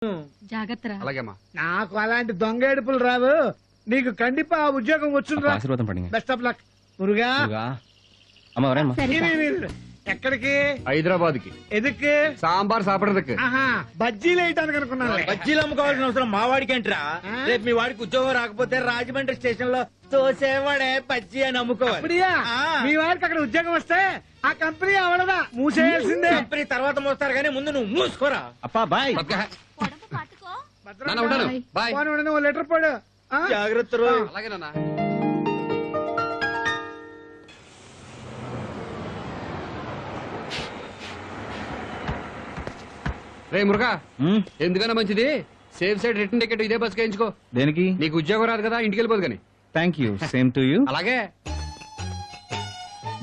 జాగ్రత్త. అలాగేమ్మా. నాకు అలాంటి దొంగ ఏడుపులు రావు. నీకు కండిపా ఉద్యోగం వచ్చుండ్రా. ఆశీర్వాదం పడింది. Best of luck Muruga. అమ్మ ఎవరమ్మా? ఎక్కడికి? హైదరాబాద్ కి. ఎదుక్కి? సాంబార్ సాపడదుకు. ఆహా, బజ్జీలు వేయటానికి అనుకున్నాను. బజ్జీలు అమ్ముకోవాల్సిన అవసరం మా వాడికి ఏంట్రా? రేపు మీ వాడికి ఉద్యోగం రాకపోతే రాజమండ్రి స్టేషన్ లో తోసేవాడే బజ్జీ అని అమ్ముకోవాలి. అప్పుడియా? మీ వారికి అక్కడ ఉద్యోగం వస్తే ఆ కంపెనీ అవడదా, మూసేయాల్సిందే. కంపెనీ తర్వాత మోస్తారు కానీ ముందు నువ్వు మూసుకోరా. అప్పా బాయ్. నాన్న ఉంటాను. బాయ్. ఓ లెటర్ పడు. జాగ్రత్త. అలాగే నాన్న. రే మురుగా, ఎందుకన్నా మంచిది సేఫ్ సైడ్ రిటర్న్ టికెట్ ఇదే బస్ వేయించుకో. దేనికి? నీకు ఉద్యోగం రాదు కదా, ఇంటికి వెళ్ళిపోదు కానీ. Thank you, same to you. అలాగే.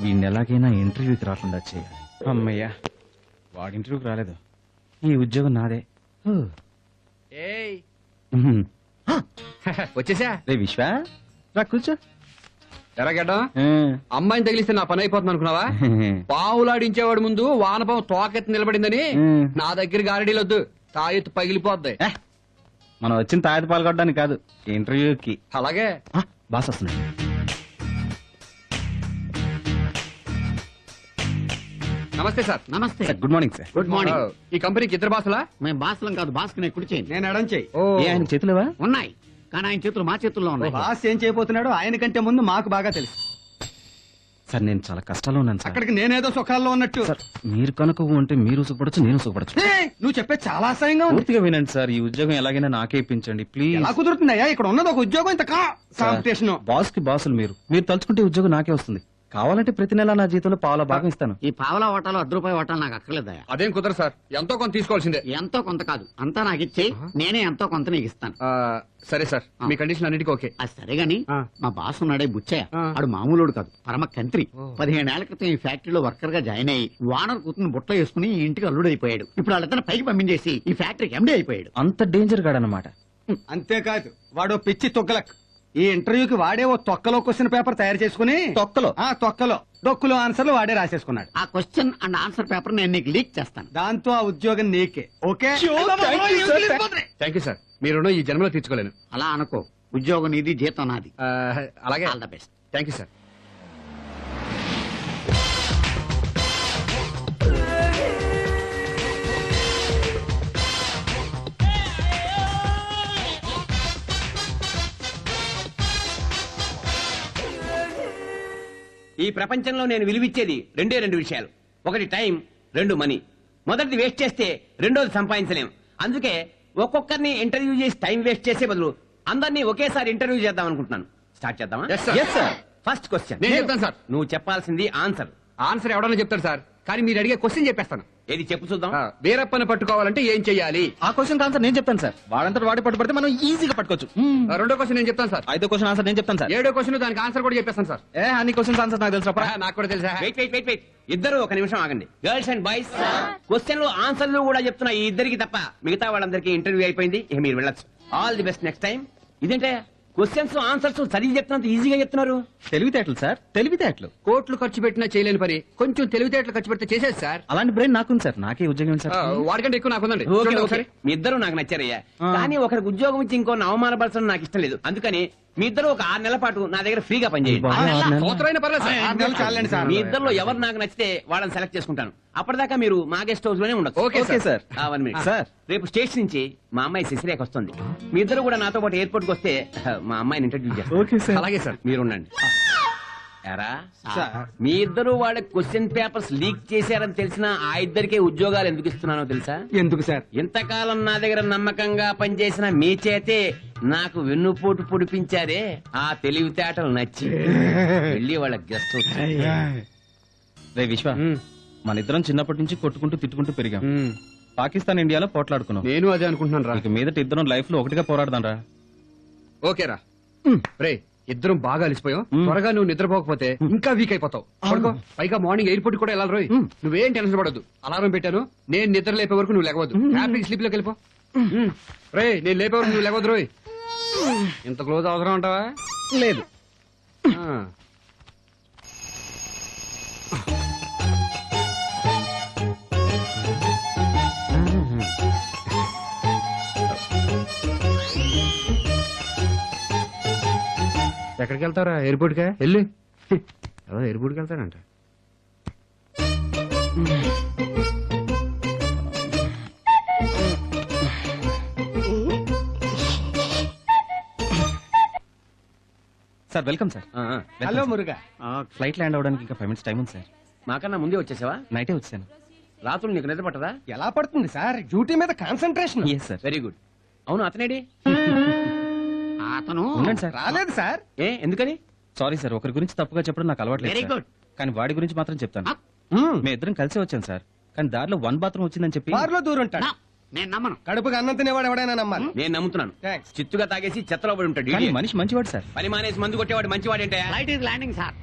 వీడిని ఎలాగైనా ఇంటర్వ్యూకి రాకుండా చేయాలి. అమ్మయ్యా, వాడి ఇంటర్వ్యూకి రాలేదు. ఈ ఉద్యోగం నాదే. ఏయ్ వచ్చేసా. రే విశ్వ, రా కూర్చో. ఎలాగడ్డం అమ్మాయిని తగిలిస్తే నా పని అయిపోతుంది అనుకున్నావా? పావులాడించేవాడు ముందు వానపాము తోకెత్తి నిలబడిందని నా దగ్గర గారడీలొద్దు, తాయెత్తు పగిలిపోద్ది. మనం వచ్చిన తాయత పాల్గొట్టడానికి కాదు, ఇంటర్వ్యూకి. అలాగే. బాస్ వస్తున్నాడు. నమస్తే సార్. నమస్తే. Good morning sir. Good morning. ఈ కంపెనీకి ఇద్దరు బాసులా? మేము బాసులం కాదు, బాస్కి నేను కుడి చేయండి. నేను ఎడం చెయ్యి. ఏ ఆయన చేతులేవా? ఉన్నాయి, కానీ ఆయన చేతులు మా చేతుల్లో ఉన్నాయి. బాస్ ఏం చేయబోతున్నాడో ఆయన కంటే ముందు మాకు బాగా తెలుసు. సార్ నేను చాలా కష్టాల్లో ఉన్నాను సార్. అక్కడికి నేనేదో సుఖాల్లో ఉన్నట్టు. సార్ మీరు కనుక ఉంటే మీరు సుఖపడచ్చు, నేను సుఖపడచ్చు. నువ్వు చెప్పే చాలా అసహ్యంగా ఉంది. పూర్తిగా వినండి సార్, ఈ ఉద్యోగం ఎలాగైనా నాకే ఇప్పించండి ప్లీజ్. ఎలా కుదురుతుందయ్యా? ఇక్కడ ఉన్నది ఒక ఉద్యోగం, ఇంత కాంపిటీషన్. బాస్ కి బాసులు మీరు తలుచుకుంటే ఉద్యోగం నాకే వస్తుంది. కావాలంటే ప్రతి నెల నా జీతంలో పావుల భాగం ఇస్తాను. ఈ పావలా ఓటాలు ₹1 ఓటాలు నాకు అక్కర్లేదయా. అదేం కుదరదు సార్, ఎంతో కొంత తీసుకోవాల్సిందే. ఎంతో కొంత కాదు, అంతా నాకు ఇచ్చేయి, నేనే ఎంతో కొంత నీకు ఇస్తాను. సరే సార్, మీ కండిషన్ అన్నిటికీ ఓకే. అది సరే గాని మా బాస్ ఉన్నాడే బుచ్చయ్య, ఆడు మామూలుడు కాదు, పరమ కంత్రి. 15 ఏళ్ల క్రితం ఈ ఫ్యాక్టరీలో వర్కర్ గా జాయిన్ అయ్యి వానర్ కూతురు బుట్టలో వేసుకుని ఈ ఇంటికి అల్లుడు అయిపోయాడు. ఇప్పుడు వాళ్ళిద్దరిని పైకి పంపించేసి ఈ ఫ్యాక్టరీకి ఎండీ అయిపోయాడు. అంత డేంజర్ గాడనమాట. అంతేకాదు వాడు పిచ్చి తొక్కలక్. ఈ ఇంటర్వ్యూకి వాడే ఓ తొక్కలో క్వశ్చన్ పేపర్ తయారు చేసుకుని తొక్కలో డొక్కులో ఆన్సర్లు వాడే రాసేసుకున్నాడు. ఆ క్వశ్చన్ అండ్ ఆన్సర్ పేపర్ నేను నీకు లీక్ చేస్తాను. దాంతో ఆ ఉద్యోగం నీకే. ఓకే. థ్యాంక్ యూ సార్, మీ రుణం ఈ జన్మలో తీర్చుకోలేను. అలా అనుకో, ఉద్యోగం నీది, జీతం నాది. అలాగే. All the best. Thank you sir. ఈ ప్రపంచంలో నేను విలువిచ్చేది రెండు విషయాలు. ఒకటి టైం, రెండు మనీ. మొదటిది వేస్ట్ చేస్తే రెండోది సంపాదించలేం. అందుకే ఒక్కొక్కరిని ఇంటర్వ్యూ చేసి టైం వేస్ట్ చేసే బదులు అందరినీ ఒకేసారి ఇంటర్వ్యూ చేద్దాం అనుకుంటున్నాను. స్టార్ట్ చేద్దామా? Yes, sir. ఫస్ట్ క్వశ్చన్ నేను చెప్తాను సార్. నువ్వు చెప్పాల్సింది ఆన్సర్. ఆన్సర్ ఎవడన్నా చెప్తాడు సార్, కానీ మీరు అడిగే క్వశ్చన్ చెప్పేస్తాను. ఏది చెప్పు చూద్దాం. వీరప్పని పట్టుకోవాలంటే ఏం చెయ్యాలి? ఆ క్వశ్చన్ ఆన్సర్ నేను చెప్తాను సార్. వాడంతా వాడి పట్టుబడితే మనం ఈజీగా పట్టుకోవచ్చు. రెండో క్వశ్చన్ నేను చెప్తాను సార్. 5వ క్వశ్చన్ ఆన్సర్ నేను చెప్తాను సార్. 7వ క్వశ్చన్ దానికి ఆన్సర్ కూడా చెప్పేస్తాను సార్. అన్ని క్వశ్చన్స్ ఆన్సర్ నాకు తెలుసు. నాకు కూడా తెలుసా? వెయిట్ ఇద్దరు ఒక నిమిషం ఆగండి. గర్ల్స్ అండ్ బాయ్స్, క్వశ్చన్లు ఆన్సర్లు కూడా చెప్తున్నా ఈ ఇద్దరికి తప్ప మిగతా వాళ్ళందరికీ ఇంటర్వ్యూ అయిపోయింది. ఇక మీరు వెళ్ళొచ్చు. All the best next time. ఇదేంటే క్వశ్చన్స్ ఆన్సర్స్ చదివి చెప్తున్నంత ఈజీగా చెప్తున్నారు. తెలివితేటలు సార్, తెలివితేటలు. కోట్లు ఖర్చు పెట్టినా చేయలేని పని కొంచెం తెలివితేటలు ఖర్చు పెడితే చేసేది సార్. అలాంటి బ్రెయిన్ నాకుంది సార్, నాకే ఉద్యోగం సార్. వాడికంటే ఎక్కువ నాకుందండి. ఓకే. మీ ఇద్దరు నాకు నచ్చారయ్యా, కానీ ఒకరికి ఉద్యోగం ఇచ్చి ఇంకో అవమానపరచడం నాకు ఇష్టం లేదు. అందుకని మీ ఇద్దరు ఒక 6 నెలల పాటు నా దగ్గర ఫ్రీగా పనిచేయండి. సంవత్సరమైనా పర్లేదు సార్. 6 నెలలు చాలండి సార్. మీ ఇద్దరులో ఎవరు నాకు నచ్చితే వాళ్ళని సెలెక్ట్ చేసుకుంటాను. అప్పటిదాకా మీరు మా గెస్ట్ హౌస్ లోనే ఉండొచ్చు. Okay sir. 1 minute sir. రేపు స్టేషన్ నుంచి మా అమ్మాయి శశిరేఖ వస్తుంది. మీ ఇద్దరు కూడా నాతో పాటు ఎయిర్పోర్ట్ కి వస్తే మా అమ్మాయిని ఇంటర్వ్యూ చేస్తారు. Okay sir. అలాగే సార్. మీరు ఉండండి. ఎరా మీ ఇద్దరు వాళ్ళ క్వశ్చన్ పేపర్స్ లీక్ చేశారని తెలిసినా ఆ ఇద్దరికే ఉద్యోగాలు ఎందుకు ఇస్తున్నానో తెలుసా? ఎందుకు సార్? ఇంతకాలం నా దగ్గర నమ్మకంగా పనిచేసిన మీ చేతే నాకు వెన్నుపోటు పొడిపించారే, ఆ తెలివితేటలు నచ్చి వెళ్ళి వాళ్ళ గెస్ట్ హౌస్. రే విశ్వ, మన ఇద్దరం చిన్నప్పటి నుంచి కొట్టుకుంటూ తిట్టుకుంటూ పెరిగాం. పాకిస్తాన్ ఇండియాలో పోట్లాడుకున్నాం. నేను అదే అనుకుంటున్నాను రా. ఇక మీదట ఇద్దరం లైఫ్ లో ఒకటిగా పోరాడదాం రా. ఓకేరా. రే ఇద్దరం బాగా అలిసిపోయాం. త్వరగా నువ్వు నిద్రపోకపోతే ఇంకా వీక్ అయిపోతావు. పడుకో. పైగా మార్నింగ్ ఎయిర్పోర్ట్ కూడా వెళ్ళాలి రోయ్. నువ్వేం టెన్షన్ పడద్దు. అలారం పెట్టాను, నేను నిద్ర లేపే వరకు నువ్వు లేవద్దు. హ్యాపీ స్లీప్ లోకి వెళ్ళిపో. రే నేను లేపే వరకు నువ్వు లేవద్దు రోయ్. ఇంత క్లోజ్ అవసరం అంటావా? లేదు. ఎక్కడికి వెళ్తారా? ఎయిర్పోర్ట్ కా వెళ్ళి ఎయిర్పోర్ట్ కి వెళ్తానంట. Sir welcome sir. ఆ, ఆ. హలో మురుగా. ఫ్లైట్ ల్యాండ్ అవడానికి ఇంకా 5 మినిట్స్ టైం ఉంది సార్. మాకన్నా ముందే వచ్చేసావా? నైటే వచ్చాను. రాత్రులు నీకు నిద్ర పట్టదా? ఎలా పడుతుంది సార్, డ్యూటీ మీద concentration. Yes sir. Very good. అవును, అతనేడి? అతను ఉండండి సార్. రాలేదు సార్. ఏ ఎందుకని? సారీ సార్, ఒకరి గురించి తప్పుగా చెప్పడం నాకు అలవాట్లేదు వెరీ సార్. గుడ్. కానీ వాడి గురించి మాత్రం చెప్తాను. ఆ. మేము ఇద్దరం కలిసి వచ్చాను సార్. కానీ దారిలో 1 బాత్రూమ్ వచ్చిందని చెప్పి బార్లో దూరుంటాడు. నా, నేను నమ్మను. కడుపుకి అన్నం తినేవాడు ఎవడైనా నమ్మాలి. నేను నమ్ముతున్నాను. థ్యాంక్స్. చిత్తుగా తాగేసి చెత్తలో పడి ఉంటాడు. కానీ idiot. మనిషి మంచివాడు సార్. పని మానేసి మందు కొట్టేవాడు మంచివాడేంటే? Flight is landing sir.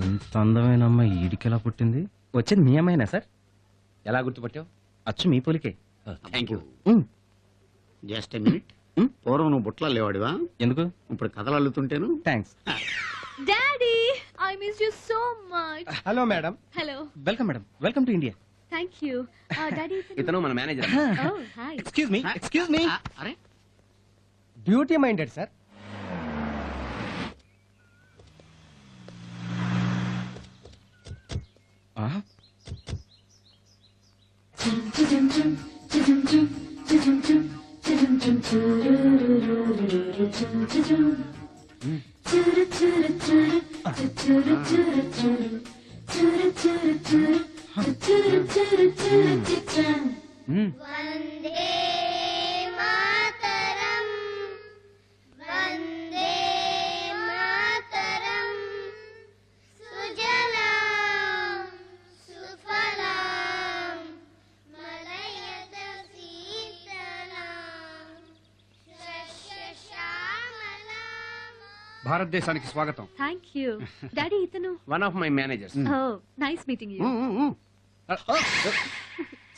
ఇంత అందమైన అమ్మాయి ఈడికెలా పుట్టింది? వచ్చేది మీ అమ్మాయినా సార్? ఎలా గుర్తుపట్టావు? అచ్చు మీ పోలికే. Thank you. Just a minute. పూర్వం నువ్వు బుట్టలు లేవాడివా, ఎందుకు? ఇప్పుడు కథలు అల్లుతుంటేను. Thanks. Daddy, I miss you so much. Hello madam. Hello. Welcome madam. Welcome to India. Thank you. Daddy. ఇతను మన manager. Oh, hi. Excuse me. Excuse me. ఆ, అరే డ్యూటీ మైండెడ్ సార్. వందే మాతరం వందే మాతరం సుజలాం సుఫలాం మలయజ శీతలాం సస్యశ్యామలాం. భారతదేశానికి స్వాగతం. Thank you. Daddy, itanu. One of my managers. Oh, nice meeting you.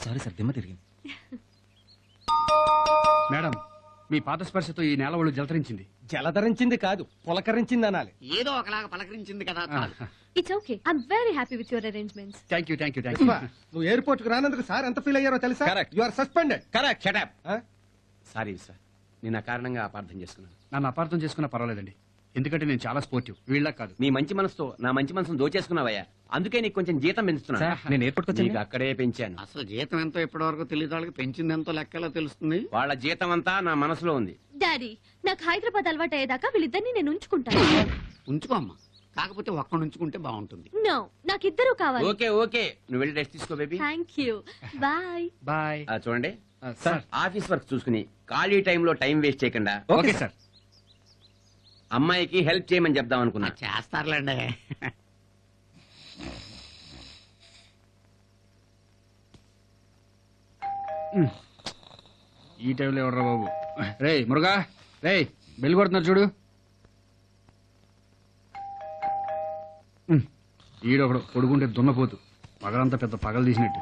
Sorry sir, దిమ్మ తిరిగింది. మేడం, మీ పాద స్పర్శతో ఈ నేల ఒళ్ళు జలతరించింది. జలధరించింది కాదు, పులకరించింది అనాలి. ఏదో ఒకలాగా పలకరించింది కదా చాలు. It's okay. I'm very happy with your arrangements. Thank you, thank you, thank you. నువ్వు ఎయిర్పోర్ట్ కు రానందుకు సార్ ఎంత ఫీల్ అయ్యారో తెలుసా? Correct. You are suspended. Correct. Shut up. Sorry sir, నేను కారణంగా అపార్థం చేసుకున్నాను. నన్ను అపార్థం చేసుకున్నా పర్వాలేదండి, ఎందుకంటే నేను చాలా స్పోర్టివ్, వీళ్ళ కాదు. నీ మంచి మనసుతో నా మంచి మనసును దోచేసుకున్నావయ్యా. అందుకే నీకు కొంచెం జీతం పెంచుతున్నా. సార్, నేను ఎయిర్పోర్ట్కి నీకు వచ్చాను. అక్కడే పెంచాను. అసలు జీతం ఎంతో ఇప్పటి వరకు తెలియదు, వాళ్ళకి పెంచింది ఎంతో లెక్కలో తెలుస్తుంది. వాళ్ళ జీతం అంతా నా మనసులో ఉంది. డాడీ, నాకు హైదరాబాద్ అలవాటు అయ్యేదాకా వీళ్ళిద్దరిని నేను ఉంచుకుంటాను. ఉంచుకో అమ్మా, కాకపోతే ఒక్కడు ఉంచుకుంటే బాగుంటుంది. నో, నాకు ఇద్దరు కావాలి. ఓకే ఓకే, నువ్వు వెళ్ళి రెస్ట్ తీసుకో baby. Thank you. Bye. Bye. చూడండి, సార్. ఆఫీస్ వర్క్ చూసుకుని ఖాళీ టైంలో టైం వేస్ట్ చేయకుండా ఓకే సార్. అమ్మాయికి హెల్ప్ చేయమని చెప్దాం అనుకున్నా. చేస్తారులేండి. ఈ టైంలో ఎవర్రా బాబు? రేయ్ మురుగా, రేయ్ బెల్ కొడుతున్నారు చూడు. ఈడొకడు పొడుగుంటే దున్నపోతు, పగలంతా పెద్ద పగలు తీసినట్టు.